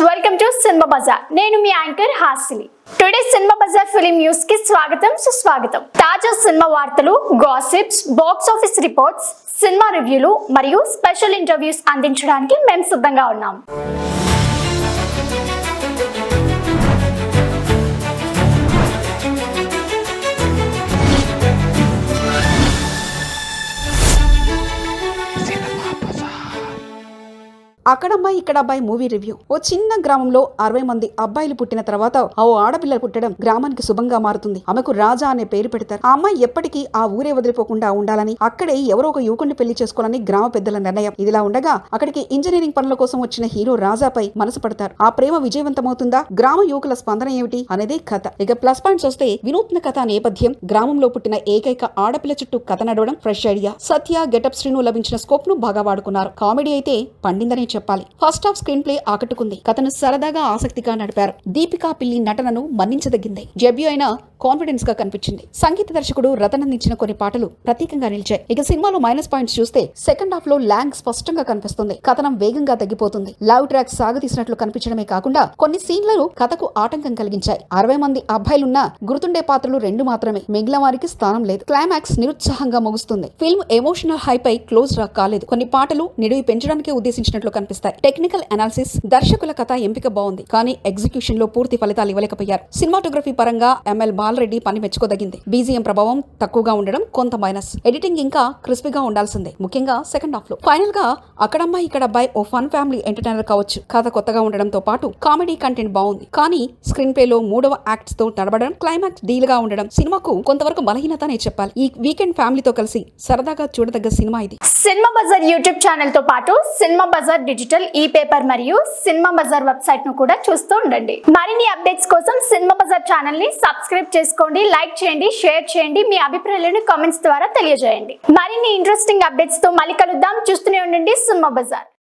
Welcome to cinema బజార్. నేను మీ యాంకర్ హాసిని. టుడే సినిమా బజార్ ఫిలిం న్యూస్ కి స్వాగతం, సుస్వాగతం. తాజా సినిమా వార్తలు, gossips, box office reports, cinema రివ్యూలు మరియు స్పెషల్ ఇంటర్వ్యూస్ అందించడానికి మేము సిద్ధంగా ఉన్నాం. అక్కడమ్మాయి ఇక్కడ అబ్బాయి మూవీ రివ్యూ. ఓ చిన్న గ్రామంలో 60 మంది అబ్బాయిలు పుట్టిన తర్వాత ఓ ఆడపిల్లలు పుట్టడం గ్రామానికి శుభంగా మారుతుంది. ఆమెకు రాజా అనే పేరు పెడతారు. ఆ అమ్మాయి ఎప్పటికీ ఆ ఊరే వదిలిపోకుండా ఉండాలని, అక్కడే ఎవరో ఒక యువకుడిని పెళ్లి చేసుకోవాలని గ్రామ పెద్దల నిర్ణయం. ఇదిలా ఉండగా అక్కడికి ఇంజనీరింగ్ పనుల కోసం వచ్చిన హీరో రాజాపై మనసు పడతారు. ఆ ప్రేమ విజయవంతమవుతుందా? గ్రామ యువకుల స్పందన ఏమిటి అనేది కథ. ఇక ప్లస్ పాయింట్స్ వస్తే వినూత్న కథ నేపథ్యం, గ్రామంలో పుట్టిన ఏకైక ఆడపిల్ల చుట్టూ కథ నడవడం ఫ్రెష్ ఐడియా. సత్య, గెటప్ శ్రీను లభించిన స్కోప్ ను బాగా వాడుకున్నారు. కామెడీ అయితే పండిందనే చెప్పాలి. ఫస్ట్ హాఫ్ స్క్రీన్ ప్లే ఆకట్టుకుంది. కథను సరదాగా ఆసక్తిగా నడిపారు. దీపికా పిల్లి నటనను మన్నించదగింది. డెబ్యూ అయినా కాన్ఫిడెన్స్ గా కనిపించింది. సంగీత దర్శకుడు రతన్ అందించిన కొన్ని పాటలు ప్రతీకంగా నిలిచాయి. ఇక సినిమాలో మైనస్ పాయింట్స్ చూస్తే సెకండ్ హాఫ్ లో ల్యాంగ్ స్పష్టంగా కనిపిస్తుంది. కథనం వేగంగా తగ్గిపోతుంది. లవ్ ట్రాక్ సాగతీసినట్లు కనిపించడమే కాకుండా కొన్ని సీన్లు కథకు ఆటంకం కలిగించాయి. 60 మంది అబ్బాయిలున్నా గుర్తుండే పాత్రలు 2 మాత్రమే. మిగిలిన వారికి స్థానం లేదు. క్లైమాక్స్ నిరుత్సాహంగా ముగుస్తుంది. ఫిల్మ్ ఎమోషనల్ హై పై క్లోజ్ రా కాలేదు. కొన్ని పాటలు నిడివి పెంచడానికే ఉద్దేశించినట్లు కనిపిస్తాయి. టెక్నికల్ అనాలిసిస్, దర్శకుల కథ ఎంపిక బాగుంది, కానీ ఎగ్జిక్యూషన్ లో పూర్తి ఫలితాలు ఇవ్వలేకపోయారు. సినిమాటోగ్రఫీ పరంగా ఎంఎల్ బాలరెడ్డి పని మెచ్చుకోదగింది. బీజిఎం ప్రభావం తక్కువగా ఉండడం కొంత మైనస్. ఎడిటింగ్ ఇంకా క్రిస్పీగా ఉండాల్సిందే, ముఖ్యంగా సెకండ్ హాఫ్ లో. ఫైనల్ గా అక్కడమ్మాయి ఇక్కడ అబ్బాయి ఓ ఫన్ ఫ్యామిలీ ఎంటర్టైనర్ కావచ్చు. కథ కొత్తగా ఉండడంతో పాటు కామెడీ కంటెంట్ బాగుంది, కానీ స్క్రీన్ ప్లే లో 3వ యాక్ట్స్ తో తడబడడం, క్లైమాక్స్ డీల్ గా ఉండడం సినిమాకు కొంతవరకు బలహీనతనే చెప్పాలి. ఈ వీకెండ్ ఫ్యామిలీతో కలిసి సరదాగా చూడదగ్గ సినిమా ఇది. సినిమా బజార్ యూట్యూబ్ ఛానల్ తో పాటు సినిమా బజార్ డిజిటల్ ఈ పేపర్ మరియు సినిమా బజార్ వెబ్సైట్ ను కూడా చూస్తూ ఉండండి. మరిన్ని అప్డేట్స్ కోసం సినిమా బజార్ ఛానల్ ని సబ్స్క్రైబ్ చేసుకోండి, లైక్ చేయండి, షేర్ చేయండి, మీ అభిప్రాయాలను కామెంట్స్ ద్వారా తెలియజేయండి. మరిన్ని ఇంట్రెస్టింగ్ అప్డేట్స్ తో మళ్ళీ కలుద్దాం. చూస్తూనే ఉండండి సినిమా బజార్.